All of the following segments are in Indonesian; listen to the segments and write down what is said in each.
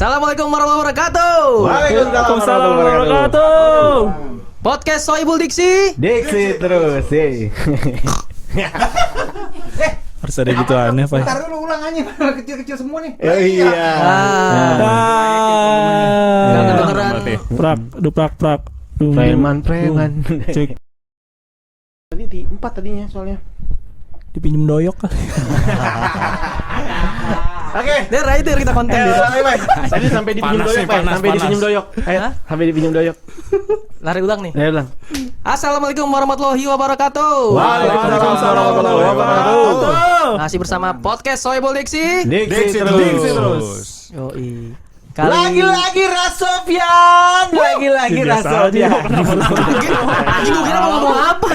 Assalamualaikum warahmatullahi wabarakatuh. Waalaikumsalam warahmatullahi wabarakatuh. Podcast Soibul Diksi. Diksi terus, Harus ada gitu aneh, Pak. Ntar dulu ulang aja, kecil-kecil semua nih. Iya. Nggak kedengeran. Prak, duprak. Preman. Cek, Tadi di 4 tadinya soalnya. dipinjem doyok kali. Oke. Dia writer kita konten gitu. Tadi sampai dipinjem doyok, Pak. Sampai dipinjem doyok. Sampai dipinjem doyok. Lari ulang nih. Ya ulang. Assalamualaikum warahmatullahi wabarakatuh. Waalaikumsalam warahmatullahi wabarakatuh. Masih bersama podcast Soibul Diksi. Diksi terus. Yoi. Lagi-lagi Rasofian. Lagi-lagi Rasofian. Anjing gue kira mau ngomong apa?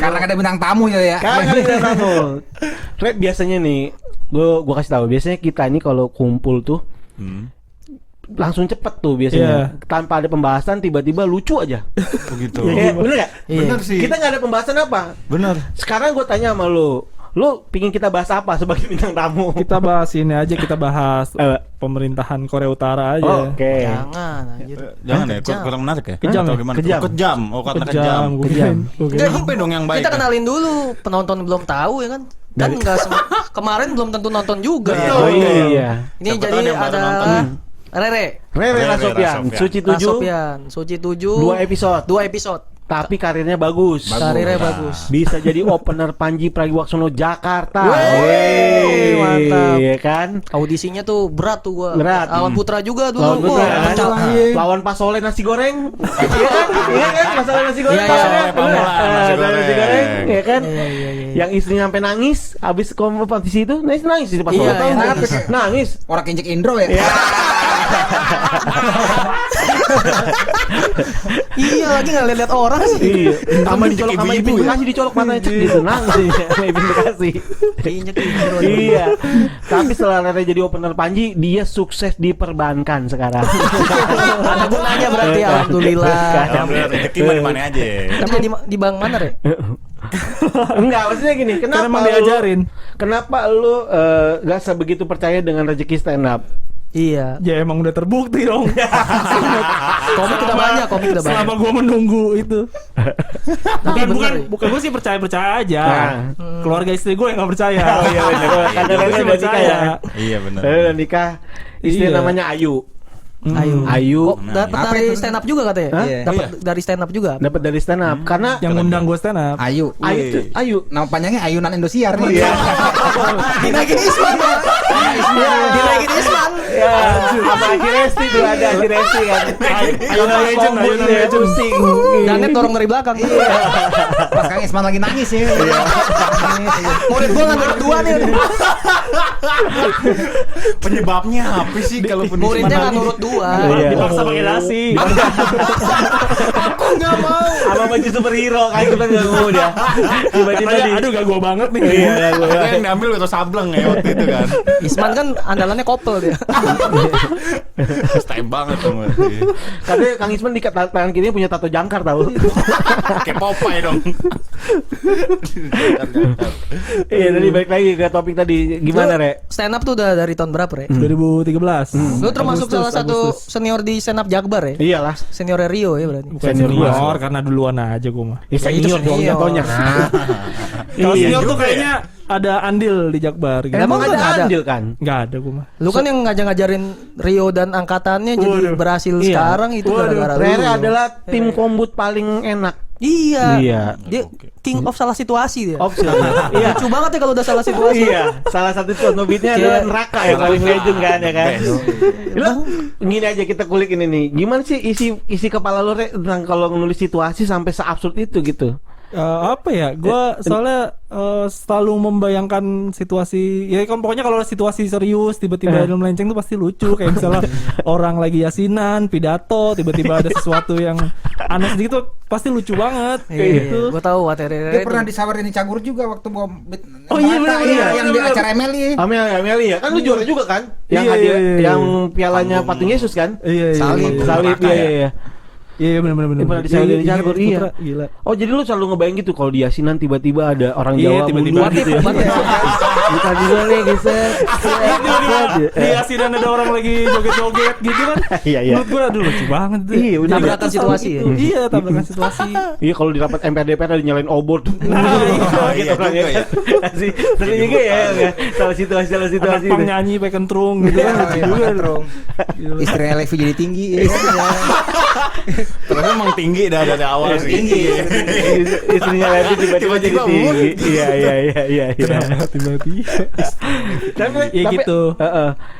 Karena ada bintang tamu ya. Kagak ada tamu. Red biasanya nih, gua kasih tahu. Biasanya kita ini kalau kumpul tuh langsung cepet tuh biasanya. Tanpa ada pembahasan tiba-tiba lucu aja. Begitu. Bener gak? Bener sih. Kita gak ada pembahasan apa. Bener. Sekarang gue tanya sama lu pingin kita bahas apa sebagai bintang tamu? Kita bahas ini aja, kita bahas pemerintahan Korea Utara aja. Oke. Jangan anjir. Jangan ya, Kejam. kurang menarik ya? Kejam Atau ya? gimana? Kejam. Kejam. Oh, karena kejam. Kejam. Enggak, Apa dong yang baik? Kita kenalin dulu, penonton belum tahu ya kan. Dan enggak kemarin belum tentu nonton juga. Oh iya. Ini Siapa jadi tahu ada yang baru ada nonton. Rere Rere Rasofian, Suci 7, Rasofian, Suci 7 2 episode. 2 episode. Tapi karirnya bagus. Karirnya bagus. Bisa jadi opener Panji Pragiwaksono Jakarta. Wey, mantap. Iya kan? Audisinya tuh berat tuh gua. Berat. Lawan Putra juga dulu. Lawan Putra, Wah, kan? pecah. Lawan Pak Soleh nasi goreng. Iya kan? Iya kan? Masalah nasi goreng. Iya, Pak iya. Soleh, Pak Mola, nasi goreng. nasi goreng. Iya kan? Iya. Yang istrinya sampai nangis habis kompetisi itu, nangis sih Pak Iya, Soleh. Tahu iya, nggak? nangis. Nangis. Orang injek Indro ya. Iya, lagi enggak lihat orang sih. Iya. Sama dicolok sama ibu-ibu Ibin ya? Bekasi, dicolok matanya cek gitu. Nangis sih sama Ibin Bekasi. Injek Indro. Iya. Tapi setelah Rere jadi opener Panji, dia sukses di perbankan sekarang. Ada gunanya berarti alhamdulillah. Alhamdulillah rezeki mana aja. Tapi di bank mana, Re? Enggak, maksudnya gini, Karena emang diajarin. Kenapa lu gak sebegitu percaya dengan rezeki stand up? Iya. Ya emang udah terbukti dong. Komik udah banyak. Selama gua menunggu itu. Tapi bener, bukan gua sih percaya aja. Nah. Keluarga istri gua yang enggak percaya. Oh iya benar. Karena Gua Rere sih udah nikah ya. Iya benar. Rere udah nikah. Istri Iya. namanya Ayu. Oh, Ayu dapat Apa dari itu? stand up juga katanya? Iya. Dapat dari stand up juga. dapat dari stand up karena Yang ngundang gua stand up. Ayu. Ayu tuh, Ayu. Nama panjangnya Ayunan Indosiar nih. Iya. Dinaikin Isman. Dinaikin Isman. Ya, sama Haji Resti tuh ada Haji Resti kan. Ayunan Legend, Ayunan Legend. Pusing. Janet dorong dari belakang. Pas Kang Isman lagi nangis ya. Murid gua nggak nurut dua nih. Penyebabnya apa sih kalau Muridnya nggak nurut dua. Iya. Dipaksa pakai nasi. Aku nggak mau. Sama baju superhero kan kita enggak mau dia. Tiba-tiba Katanya, aduh gak gua banget nih. Iya, gua. Itu yang diambil atau sableng ya waktu itu kan. Isman kan andalannya kopel dia. Style banget tuh. Katanya Kang Isman di tangan kirinya punya tato jangkar tahu. Kayak Popeye dong. Iya, tadi balik lagi ke topik tadi. Gimana, Re? Stand up tuh udah dari tahun berapa, Re? 2013. Lu termasuk Agustus, salah satu Agustus. senior di stand up Jakbar ya? Iyalah. Senior Rio ya berarti. Bukan senior karena duluan aja gua mah. Ya, senior dong senior. jatuhnya. Kalau Iya senior tuh juga kayaknya ada andil di Jakbar gitu. Emang Emang nggak ada ada? andil kan? Enggak ada gua mah. Lu kan yang ngajarin Rio dan angkatannya jadi Waduh. berhasil Iya. sekarang itu gara-gara lu. Rere adalah tim kombut paling enak. Iya. Iya. Dia king of salah situasi dia. Opsi. Iya. Lucu banget ya kalau udah salah situasi. Iya, salah satu contoh beatnya adalah Kayak- neraka yang paling legend kan ya kan. Best. Lo gini aja kita kulik ini nih. Gimana sih isi kepala lo Re, tentang kalau nulis situasi sampai seabsurd itu gitu? Apa ya? Gua soalnya selalu membayangkan situasi. Ya kan pokoknya kalau situasi serius tiba-tiba ada melenceng tuh pasti lucu. Kayak misalnya orang lagi yasinan, pidato, tiba-tiba ada sesuatu yang aneh sedikit tuh pasti lucu banget. Kayak Iya, gitu. gua tahu materi Dia Rere. pernah itu. disawarin di Cagur juga waktu mau Oh iya, bener, iya, bener, yang di bener. acara MLI. Amelia kan lu juara juga kan? Yang Iya, hadir iya, iya. yang pialanya patung Yesus kan? Iya, iya. Salib. iya. Salib Neraka iya ya? iya. Iya benar. Pernah disewa dari Cagur, iya. Putra, gila. Oh jadi lu selalu ngebayang gitu kalau di Yasinan tiba-tiba ada orang Iya, Jawa tiba-tiba mundur gitu ya. Buka juga nih geser. Di asinan ada orang lagi joget-joget gitu kan. Iya. Menurut gua aduh lucu banget tuh. Iya, udah Tabrakan situasi ya. Iya, tabrakan situasi. Iya kalau di rapat MPR DPR ada nyalain obor tuh. Iya juga ya. Sering juga ya. Salah situasi. Anak pang nyanyi pakai kentrung gitu kan. Lucu juga dong. Istrinya Levi jadi tinggi. Terus emang tinggi dah dari awal sih. Tinggi. Istrinya Levi tiba-tiba jadi tinggi. Iya. Tiba-tiba. Tapi Ya gitu.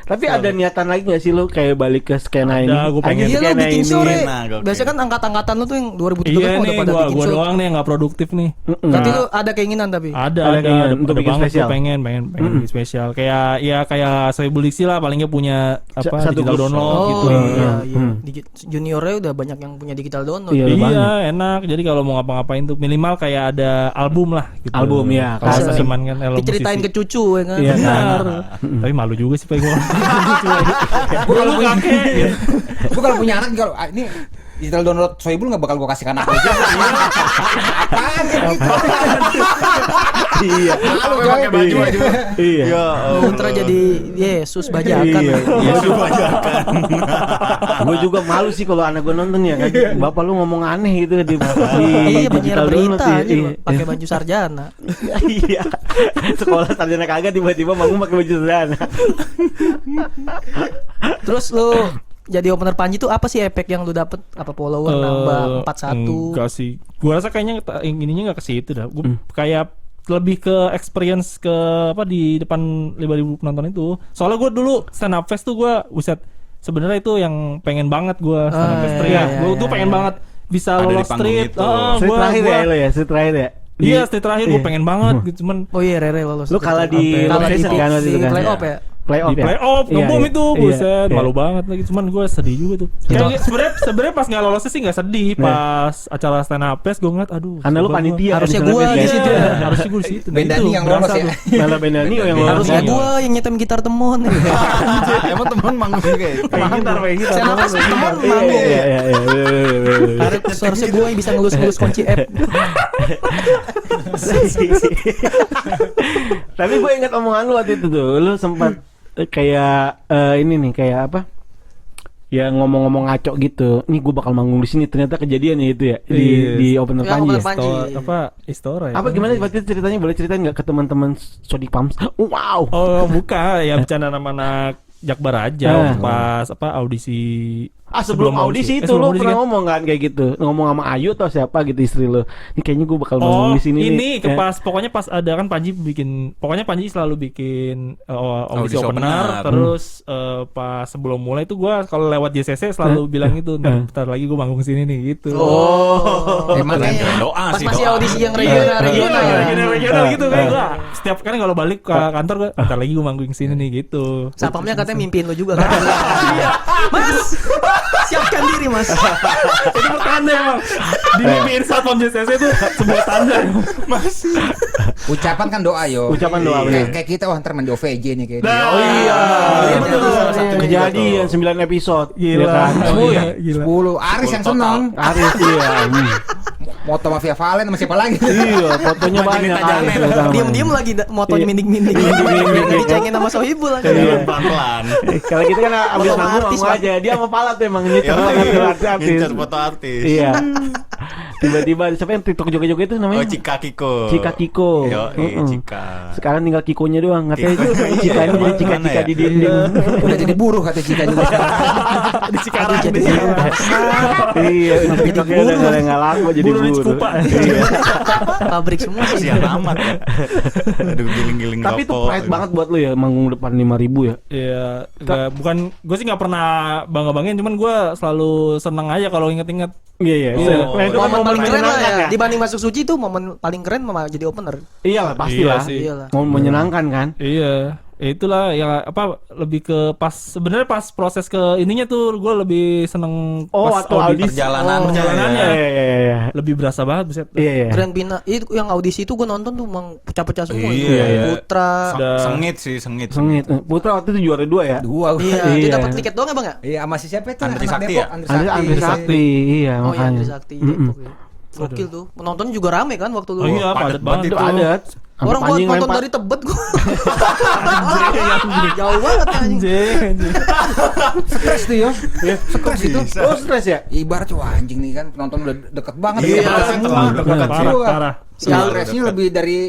Tapi ada niatan lagi nggak sih lu kayak balik ke skena ini? Ada, gua pengen. Iya lu skena bikin ini. show Re. Nah, gokil. Biasanya kan angkat-angkatan lu tuh yang 2017 Iya udah nih, pada bikin gua show. doang nih yang nggak produktif nih. Berarti lu ada keinginan tapi. Ada keinginan untuk bikin banget spesial. gua pengen bikin spesial. Kayak Seribu Diksi lah palingnya punya apa Satu digital grup. download Oh gitu. iya. Hmm. Juniornya udah banyak yang punya digital download. Iya. Iya, banget. enak. Jadi kalau mau ngapa-ngapain tuh minimal kayak ada album lah gitu. Album, ya. Kalau Bisa seniman kan Diceritain ke cucu ya kan. Iya. Benar. Tapi malu juga sih pengen Gue kalau punya gue kalau punya anak kalau ini digital download Soebul nggak bakal gue kasih ke anak gue. Apaan Iya. Apa pakai baju aja. Iya. Ya. Putra jadi Yesus bajakan. Iya. Iya, kebanyakan. Gue juga malu sih kalau anak gue nonton ya kan. Bapak lu ngomong aneh gitu di Iya penyiar digital download, berita iya. aja pakai baju sarjana. Iya. Sekolah sarjana kagak tiba-tiba manggung pakai baju sarjana. Terus lu jadi opener Panji tuh apa sih efek yang lu dapet? Apa follower nambah 41? Enggak sih. Gua rasa kayaknya ininya enggak ke situ dah. Gua kayak lebih ke experience ke apa di depan 5.000 penonton itu. Soalnya gua dulu stand up fest tuh gua buset sebenarnya itu yang pengen banget gua stand up fest. iya, Gua iya, tuh pengen iya. banget bisa Ada di lolos panggung street. itu. Street terakhir ya lo ya, street terakhir ya. Iya, street terakhir gua Iya. pengen banget gitu cuman Oh iya Rere lolos. Lu kalah di Kalah di Location kan waktu itu kan? playoff ya. Playoff di ya. playoff Iya, ngebom iya. itu Iya, buset iya. malu banget lagi cuman gue sedih juga tuh kayak sebenarnya pas nggak lolosnya sih nggak sedih pas acara stand up fest gue ngeliat aduh Karena lu coba panitia. Harusnya kan, gua sana, di guys. situ. harusnya gue di situ. Nah, Benda itu, nih yang lolos berasa ya. tuh. Malah Benani yang lolos. Harusnya Iya. gua yang nyetem gitar temon. Emang temen manggung juga ya? Pengen gitar. Stand up fest temon Iya, manggung. iya. Harusnya gua yang bisa ngelus-ngelus kunci app. Tapi gue ingat omongan lu waktu itu tuh. Lu sempat kayak ini nih kayak apa? Ya ngomong-ngomong ngaco gitu. Nih gue bakal manggung di sini. Ternyata kejadian ya itu ya Iya. di opener Ya, Panji. opener Ya? Panji. Apa Istora ya? Apa gimana waktu itu ceritanya? Boleh ceritain nggak ke teman-teman Sodik Pams? Wow. Oh bukan ya bercanda sama anak Jakbar aja pas apa audisi. Sebelum audisi itu sebelum lu audisi pernah kan? ngomong kan kayak gitu. Ngomong sama Ayu atau siapa gitu istri lu. Ini kayaknya gue bakal manggung Oh di sini ini nih. pas pokoknya pas ada kan Panji bikin pokoknya Panji selalu bikin audisi Audisi opener opener. terus pas sebelum mulai itu gua kalau lewat JCC selalu bilang itu bentar lagi gua manggung sini nih gitu. Oh. Makanya Doa pas sih, masih doa. audisi yang Iya, regional regional gitu kayak gua. Setiap kali kalau balik ke kantor gua bentar lagi gua manggung sini nih gitu. Sapamnya katanya mimpiin lu juga kan. Mas, siapkan diri Mas. Itu pertanda emang. Dimimpiin satpam JCC itu sebuah tanda. Ucapan kan doa yo. Ucapan doa, bener. Kayak kita wah ntar main di OVJ nih kayak. Nah, Oh iya. iya, Betul. betul. Salah satunya Kejadian 9 episode. Gila. Ya kan? Oh, iya, gila. 10 Aris yang seneng. Aris iya. Moto Mafia Valen sama siapa lagi? Iya, fotonya banyak Aris. Diem-diem lagi motonya Iya. minding-minding. Dicengin sama Sohibul lagi. Pelan-pelan. Kalau kita kan abis Foto manggung artis, ngomong Pak. aja. Dia sama Palat emang nyetir Ya, artis. ngincar foto artis. Iya. Tiba-tiba siapa yang TikTok joget-joget itu namanya? Oh, Cika Kiko. Cika Kiko. Yo, Mm-mm. Cika. Sekarang tinggal Kikonya doang. Katanya Cika ini jadi Cika-Cika Mana ya? di dinding. Udah jadi buruh kata Cika juga. Di Cikarang Aduh, jadi di Cikarang. Iya, TikToknya udah nggak laku jadi Buruh di buru. Cikupa. Iya. Pabrik semua sih. Kasihan amat ya. Aduh, giling-giling Tapi itu rokok. pride banget buat lu ya manggung depan 5.000 ya. Iya, bukan gue sih nggak pernah bangga-banggain, cuman gue selalu seneng aja kalau inget-inget. Iya iya. Oh. Nah, itu kan Momen paling keren lah menyenangkan ya. Dibanding masuk suci itu momen paling keren mah jadi opener. Iya lah pasti Iya lah. sih. Iyalah. Mau menyenangkan kan. Iya. itulah ya apa lebih ke sebenarnya pas proses ke ininya tuh gue lebih seneng pas waktu audisi. perjalanannya Iya. lebih berasa banget buset. Iya. Grand Final itu yang audisi itu gue nonton tuh emang pecah-pecah semua. Iya. Putra. Sengit sih, sengit. Sengit. Putra waktu itu juara 2 ya. Dua. Iya, Iya. dia dapat tiket doang ya bang ya? Iya, sama si siapa itu? Andri Anak Sakti Depok, ya? Andri Sakti, iya Oh iya, makanya. Andri Sakti Depok ya. Gokil tuh. Penontonnya juga rame kan waktu Oh lu. iya padat banget Itu ada. Orang gua nonton dari Tebet gua. Jauh banget ya anjing. anjing. Stres tuh ya. Stres itu. Oh stres ya? Ibarat wah anjing nih kan penonton udah deket banget. Iya, Deket terlalu semua. dekat sih. Parah. Stresnya lebih dari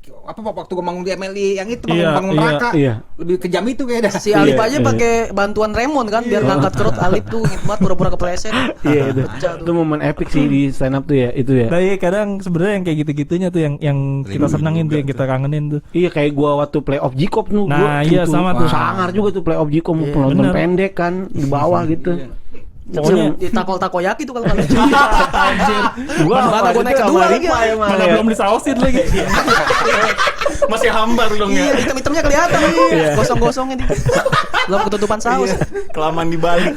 apa waktu gue bangun di MLI yang itu bangun neraka. Iya. Lebih kejam itu kayaknya dah. Si Alip Iya, aja iya. pakai bantuan Raymond kan biar ngangkat kerut Alip tuh ngikmat pura-pura kepleset. Iya itu. Pecah tuh. Itu momen epic sih di stand up tuh ya, itu ya. Nah iya kadang sebenarnya yang kayak gitu-gitunya tuh yang kita senengin tuh yang kita kangenin tuh. Iya kayak gua waktu playoff Jikop tuh. Nah, iya, sama tuh. Sangar juga tuh playoff Jikop penonton bener. pendek kan di bawah gitu. Pokoknya Di takoyaki tuh kalau nggak anjir. Mana gua naik kedua lagi. Mana belum disausin lagi. Masih hambar dong Iya, ya. hitam-hitamnya kelihatan. Gosong-gosongnya di. Belum ketutupan saus. Kelamaan dibalik.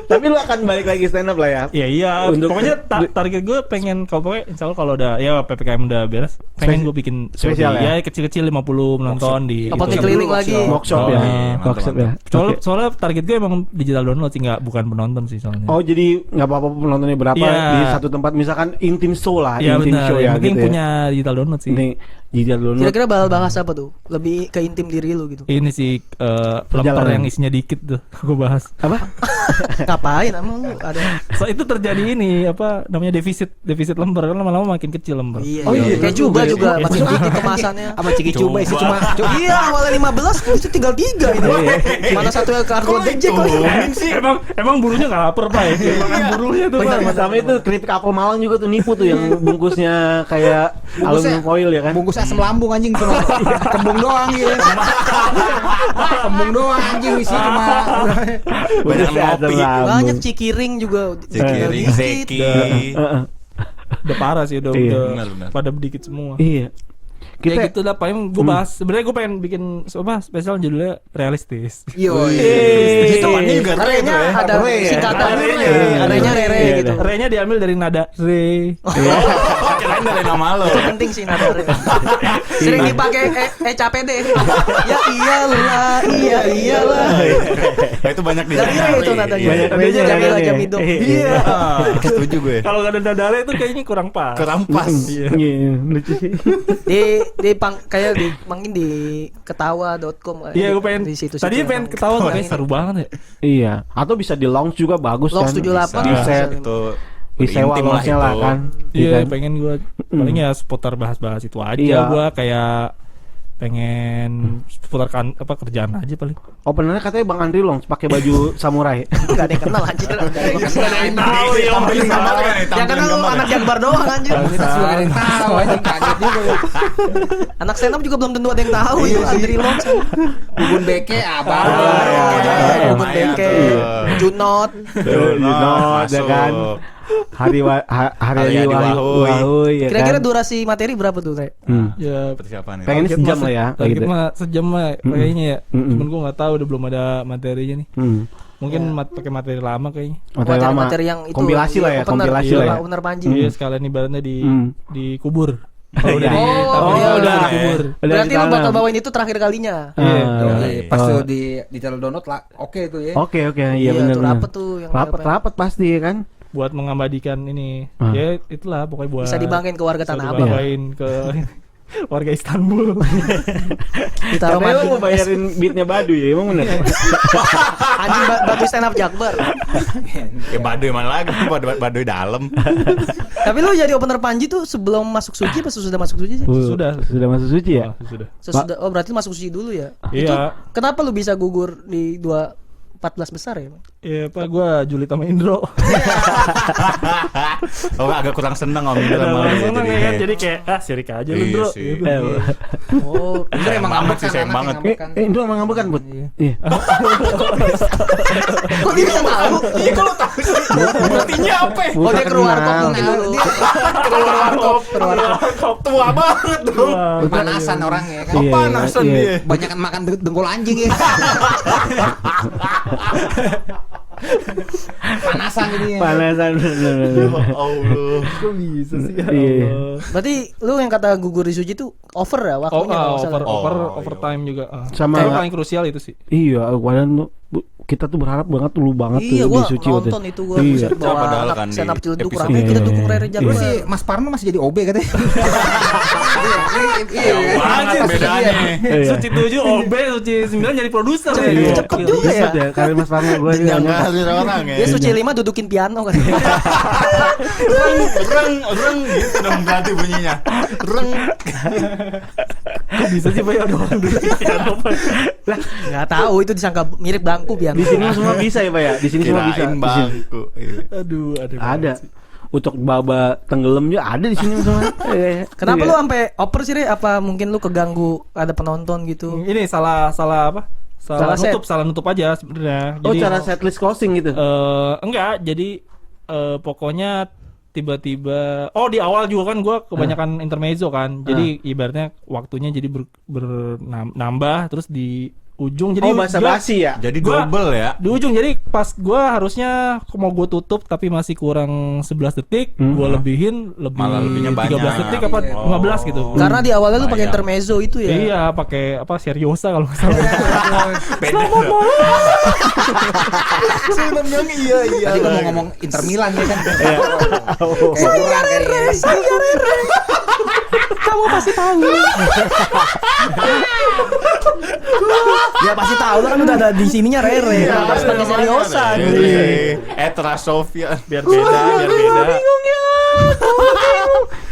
Tapi lu akan balik lagi stand up lah ya. Iya iya. Untuk- Pokoknya target gue pengen kalau pokoknya insya Allah kalau udah ya PPKM udah beres, pengen gue bikin spesial ya? ya kecil-kecil 50 penonton di. Apa itu. keliling lagi? Workshop Oh, ya. iya, Workshop ya. Soalnya target gue emang digital download sih nggak bukan penonton sih soalnya. Oh jadi nggak apa-apa penontonnya berapa Iya. di satu tempat misalkan intim show lah, Iya intim benar. show ya Yang penting gitu punya digital download sih. Ini digital download. Kira-kira bakal bahas apa tuh? Lebih ke intim diri lu gitu. Ini sih lemper Perjalanan. yang isinya dikit tuh gue bahas. Apa? Ngapain emang lu ada? So itu terjadi ini apa namanya defisit lemper kan lama-lama makin kecil lemper. Iya. Oh, iya, Kayak juga coba juga ya. makin dikit kemasannya. Apa ciki coba sih cuma Iya, awalnya 15 itu tinggal 3 ini. Mana satu yang kargo Jack lagi. Emang burunya nggak lapar pak ya? Makan burunya tuh pak. Sama itu keripik apel Malang juga tuh nipu tuh yang bungkusnya kayak aluminium foil ya kan. bungkus asam lambung anjing cuma kembung doang gitu. Kembung doang anjing isi cuma. Banyak Ada ngopi. lambung. Banyak cikiring juga. Cikiring, Dikit. Zeki. Udah parah sih udah Iya. Benar. pada dikit semua. Iya. Kayak Kita gitu lah paling gue bahas. Sebenarnya gue pengen bikin apa spesial judulnya realistis. Yo. Itu Depannya juga re Re-nya tuh ya. ada Re ya? singkatan Ada Re. re-nya. Re-nya Re Iya, gitu. Re-nya diambil dari nada re. Kirain dari nama lo. Itu penting sih nada Re. Sering dipakai capek deh. Ya iyalah. Nah, itu banyak di Dari Re itu nadanya. Banyak Nadanya Re-nya, Jamila nadanya. Jamido. Iya. Setuju gue. Kalau gak ada nada re itu kayaknya kurang pas. Kerampas. Iya. Iya, lucu sih. Kayak di mungkin di ketawa.com. Iya gue pengen. di situ. Tadinya pengen ketawa Orang kayak ini. seru banget ya. Iya, atau bisa di launch juga bagus Launch kan. 78 di bisa. set, Itu disewa intim launchnya lah itu. kan. Iya kan? pengen gue paling ya seputar bahas-bahas itu aja. Iya. Gue kayak pengen seputar kerjaan aja paling. Openernya katanya Bang Andri launch pakai baju samurai. Enggak ada yang kenal anjir. Tahu ya, tampilin gambar kan, Yang tampilin kenal lu gambar. anak Jakbar doang anjir. Tahu anjing kaget juga. Anak stand up juga belum tentu ada yang tahu itu Andri Long. Bubun beke abang. Bubun lumayan Bengke, tuh. Junot. Junot, ya kan? Hari Haryadi Wahoy. Wahoy ya Kira-kira kan? durasi materi berapa tuh, Re? Ya Persiapan itu. Pengen target sejam mah- lah ya, kayak target gitu. mah sejam mah kayaknya ya. Mm-mm. Cuman gue nggak tahu udah belum ada materinya nih. Mungkin pakai materi lama kayaknya. Materi lama. Materi yang itu Kompilasi lah ya, opener. kompilasi Iya, lah ya. Opener Panji. Iya sekalian ibaratnya dikubur. Kalau udah Iya. ditampilin iya, udah iya. dikubur. Berarti lu ditanam. bakal bawain itu terakhir kalinya. Iya. Pas tuh di channel download lah. Oke tuh ya. Oke, iya Iya, benar. tuh rapet tuh yang Rapet pasti ya kan? Buat mengabadikan ini. Ah. Ya itulah pokoknya buat bisa dibanggain ke warga bisa Tanah Abang. dibanggain ke warga Istanbul. Ditaruh Katanya lu mandi. mau bayarin beatnya Badu ya, emang bener? Anjing batu stand up Jakbar. Ya Baduy mana lagi? Baduy dalam. Tapi lu jadi opener Panji tuh sebelum masuk suci apa sudah masuk suci sih? Sudah. Sudah masuk suci ya? Sudah. Sesudah, oh berarti masuk suci dulu ya. Iya. Kenapa lu bisa gugur di 2 14 besar ya. Iya, Pak, gua Juli sama Indro. Oh, agak kurang seneng Om Indro sama lu ya, Seneng jadi. ya kan, jadi kayak sirik aja lu, Iya Indro. sih. Gitu. Oh, Indro emang banget ngambek sih, sayang banget. Itu emang ngambek kan, Bud? Iya. kok dia bisa tahu? Iya, kalau tahu sih. Buktinya apa? Oh, dia keluar kok kenal. mungkin dulu. Keluar kop tua banget dong. Panasan orangnya kan. Iya, Panasan iya. dia. Banyak makan dengkul anjing ya. Panasan jadinya. Panasan. Allah. Kok bisa sih ya Iya. Allah. Berarti lu yang kata gugur di Suji tuh over ya waktunya kalau nggak salah. Overtime juga. Sama- Itu paling krusial itu sih. Iya, padahal kita tuh berharap banget lu banget Iya, tuh gua di Suci waktu nonton itu gua Iya. buset, bawa Padahal anak kan di stand up Ciledug episode- rame kita Iya. dukung Rere Dulu Jagoan. sih Mas Parno masih jadi OB katanya. Iya, Banget bedanya. Iya. Suci 7 OB, Suci 9 jadi produser. Iya. Cepet juga ya. Cepet karir Mas Farno gue Ngalir orang ya. Dia Suci 5 dudukin piano kan. Reng gitu dong berarti bunyinya. Reng. Kok bisa sih Pak ada orang dulu piano Pak? Enggak tahu itu disangka mirip bangku piano. di sini semua bisa ya Pak ya. Di sini semua bisa. Kirain Di sini. bangku. Iya. Aduh, Ada. banget sih. Untuk baba tenggelam juga ada di sini semua. Kenapa Iya. lu sampai oper sih, Re? Apa mungkin lu keganggu ada penonton gitu? Ini salah apa? Salah set. Salah nutup aja sebenarnya. Oh, cara setlist closing gitu. Enggak, jadi pokoknya tiba-tiba di awal juga kan gue kebanyakan intermezzo kan. Jadi ibaratnya waktunya jadi nambah terus di ujung jadi bahasa basi ya. Jadi Gua- double ya. di ujung jadi pas gue harusnya mau gue tutup tapi masih kurang 11 detik gue lebihin Malah lebihnya 13 banyak. detik apa Iya. 15 gitu. Karena di awalnya lu pakai Bayang. intermezzo itu ya. Iya pakai apa seriosa kalau nggak salah. Selamat malam. Iya. Tadi gua mau ngomong Inter Milan ya kan. Kayak kurang kayaknya. Kamu pasti tahu. Ya pasti tahu lah kan udah ada di sininya Rere. Harus pakai seriosan. Etra Sofia. biar beda.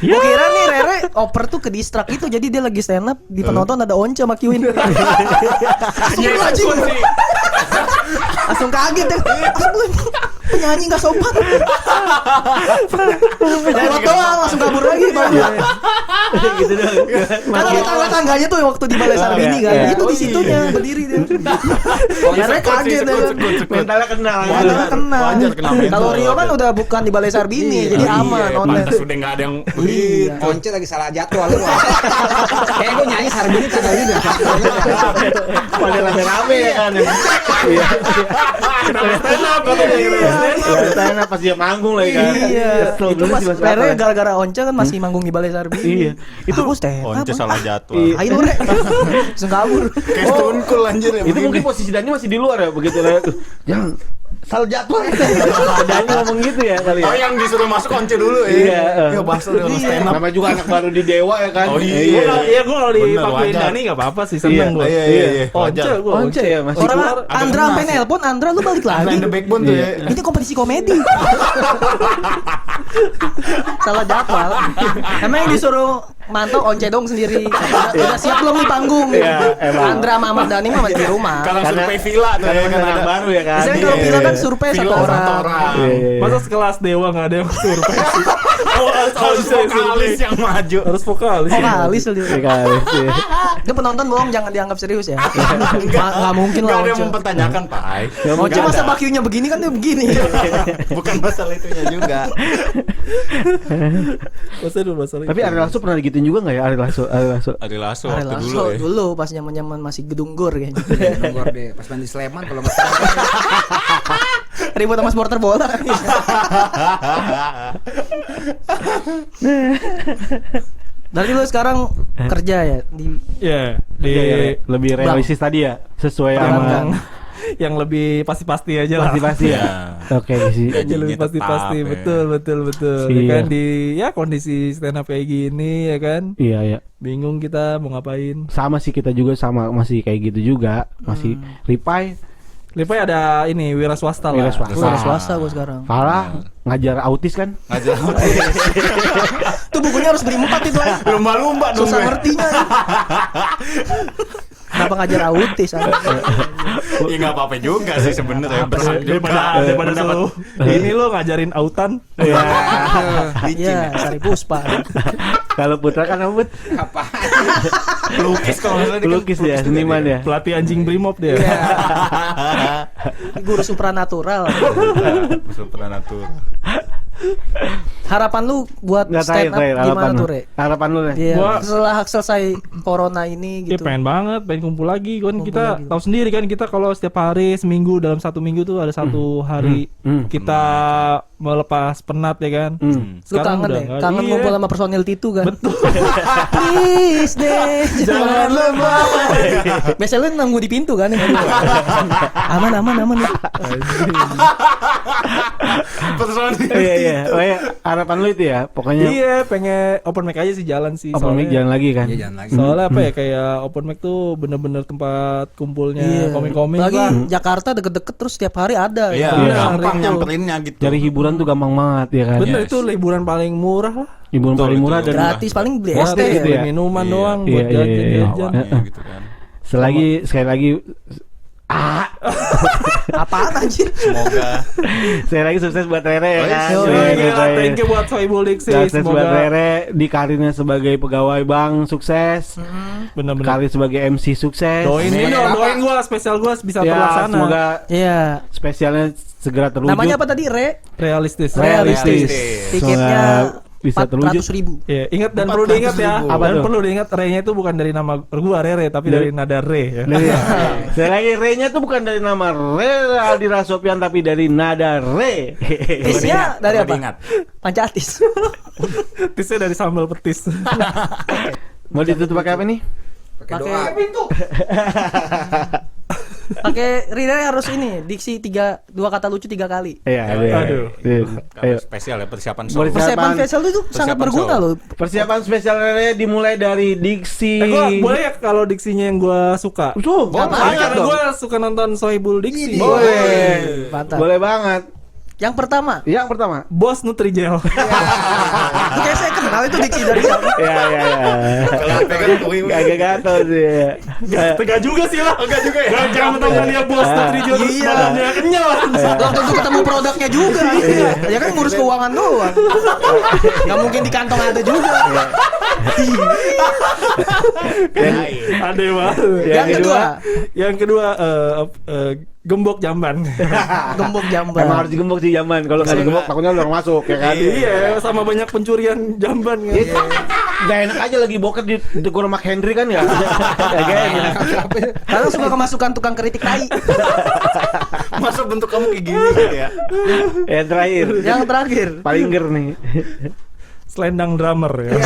Gua kira nih Rere oper tuh ke distrak itu, jadi dia lagi stand up di penonton ada Once sama Kiwin. Langsung kaget deh. Penyanyi nggak sopan. Lewat doang langsung kabur lagi bang. Gitu doang. Kan ada tangga-tangganya tuh waktu di Balai Sarbini kan. Iya. Itu di situnya berdiri dia. Rere kaget deh. Mentalnya kenal. Padahal kena. Wajar kena mental. Kalau Rio kan udah bukan di Balai Sarbini, jadi aman online. Pantas udah nggak ada yang Iya. Once lagi salah jadwal lu. Kayak gua nyanyi Sarbini tanggal juga. Pada rame-rame ya kan. Iya. Stand up katanya gitu. Stand up pas dia manggung lagi kan. Iya. Kesel Itu dulu pas sih Mas Rere Rata. gara-gara Once kan masih manggung di Balai Sarbini. Iya. Itu aku stand up. Once salah jadwal. Iya. Ayo Re. Langsung kabur. Kayak Stone Cold anjir ya. Itu mungkin posisi Dani masih di luar ya begitu ya. Jangan salah jadwal. Dani ngomong gitu ya kali ya. Oh yang disuruh masuk Once dulu ya. Iya. Ya bahasa udah stand up. Namanya juga anak baru di Dewa ya kan. Oh, iya. Iya gue kalau Bener, dipakuin wajar. Dani nggak apa-apa sih seneng gue. Iya. Once gue. Once ya masih Orang keluar. Andra sampai nelpon, Andra lu balik lagi. Main the backbone tuh ya. Ini kompetisi komedi. Salah jadwal. Emang yang disuruh mantau Once dong sendiri. Udah siap belum nih panggung? Iya, emang. Andra sama Ahmad Dhani mah masih di rumah. Kalau Karena- survei villa tuh ya kan anak ada. baru ya kan. Biasanya kalau villa kan survei satu Villa orang. Iya. Masa sekelas Dewa nggak ada yang survei sih? Harus vokalis yang maju. Harus vokalis. Vokalis lu. Iya kali sih. Itu penonton bohong, jangan dianggap serius ya. Nggak mungkin Gak lah ada yang Once. mempertanyakan Pai. Once masa bakyunya begini kan dia begini. Bukan masalah itunya juga. Masalah. Tapi Ari Lasso pernah digituin juga nggak ya Ari Lasso? Ari Lasso Ari waktu Lasso dulu ya. dulu pas zaman-zaman masih gedung gor kayaknya. Nonggor deh pas main di Sleman kalau nggak salah. Ribut sama supporter bola kan. Berarti lu sekarang kerja ya di Iya, di Lebih realistis tadi ya sesuai Bang. sama yang lebih pasti-pasti aja lah. pasti-pasti ya. Ya. Oke sih. Gajinya Ya, lebih pasti-pasti, tetap, ya. betul. Iya. Ya kan di kondisi stand up kayak gini ya kan. Iya ya. Bingung kita mau ngapain. Sama sih kita juga sama masih kayak gitu juga. Masih Ripai, Lepai ada ini wira swasta lah. Wira swasta. Lu ada swasta gua sekarang. Farah ngajar autis kan? Ngajar Tuh bukunya harus beri 4 itu. lumba-lumba dong Susah gue. ngertinya. Kenapa ngajar autis? Ya nggak apa-apa juga sih sebenarnya. Berhak juga. Daripada Mendapat- suruh ini lo ngajarin autan. Iya, Sari Puspa. Kalau Putra kan apa? Put? Pelukis kalau nggak salah dia kan Pelukis ya, seniman ya. Pelatih anjing Brimob dia. Guru supranatural. Supernatural. Harapan lu buat Nggak stand up terakhir gimana harapan tuh, lu. Re? Harapan lu ya. Iya, Gua- setelah selesai corona ini Ya gitu. pengen banget, pengen kumpul lagi kan. Kumpul Kita lagi. tahu sendiri kan, kita kalau setiap hari seminggu, dalam satu minggu tuh ada satu hari kita melepas penat ya kan. Lu Sekarang kangen udah deh, nggak- kangen iya. ngumpul sama personil Titu kan. Betul. Please deh, jangan lemah. Biasanya lu nunggu di pintu kan. Aman nih. Personil. Iya. Oh ya, harapan lu itu ya. Pokoknya Iya, pengen open mic aja sih, jalan sih. open mic soalnya- jalan lagi kan. Iya, jangan lagi. Soalnya apa ya, kayak open mic tuh bener-bener tempat kumpulnya Iya. komik-komik Lagi lah. Jakarta deket-deket terus setiap hari ada. Iya, Benar, gampang itu. nyamperinnya gitu. Cari hiburan tuh gampang banget ya kan. Bener, Yes. itu liburan paling murah lah. Hiburan Betul, paling murah betul. dan Gratis paling beli es Gratis, teh. gitu beli ya. minuman Iya. doang Iya, buat iya, iya. jajan-jajan. Awalnya gitu kan. sekali lagi Apaan anjir? Semoga sekali lagi sukses buat Rere ya kan. Yo, Iya, Iya, gitu ya. thank you buat Soebul Diksi. Sukses buat Semoga Rere di karirnya sebagai pegawai bank sukses. bener-bener. Karir sebagai MC sukses. Doain ini dong, doain gua, spesial gua bisa Ya, terlaksana. semoga Iya. spesialnya segera terwujud. Namanya apa tadi? Realistis. Realistis. Realistis. Tiketnya Bisa terwujud. 400.000. Iya, ingat dan perlu diingat ya. Apa Dan tuh? perlu diingat Re-nya itu bukan dari nama gua Rere, tapi dari nada Re ya. Iya. Sekali lagi Re-nya tuh bukan dari nama Re Aldi Rasopian tapi dari nada Re. Tisnya dari perlu apa? diingat. Pancatis. Petisnya dari sambal petis. Mau ditutup pakai apa nih? Pakai doa. Pakai Rere harus ini diksi 2 kata lucu 3 kali. Iya, Aduh. Ayo. Spesial ya persiapan Boleh show. Persiapan Persiapan- facial itu sangat persiapan berguna show. loh. Persiapan spesial Rere dimulai dari diksi. Gua boleh ya kalau diksinya yang gua suka. Tuh, Karena gua suka nonton Soebul Diksi. boleh. Mantap. Boleh banget. Yang pertama, Yang pertama. Bos Nutrijel. itu kayak saya kenal itu diksi dari siapa? Ya. Kalau pegang kui. Agak gatel sih. Tega juga sih lah. Enggak juga ya. Jangan mentang dia Bos Nutrijel terus Iya. badannya kenyal. Belum tentu ketemu produknya juga. Ya kan ngurus keuangan doang. Gak mungkin di kantong ada juga. Ada banget. Yang kedua, Yang kedua gembok jamban. gembok jamban. Emang harus digembok sih zaman. Kalau nggak digembok takutnya orang masuk ya kan. Iya, sama banyak pencurian jamban kan. Gak enak aja lagi boker di tegur Mark Henry kan ya. Gak enak. Karena suka kemasukan tukang kritik tai. Masa bentuk kamu kayak gini gitu ya. Yang terakhir. Yang terakhir, Paling ger nih. Selendang drummer ya.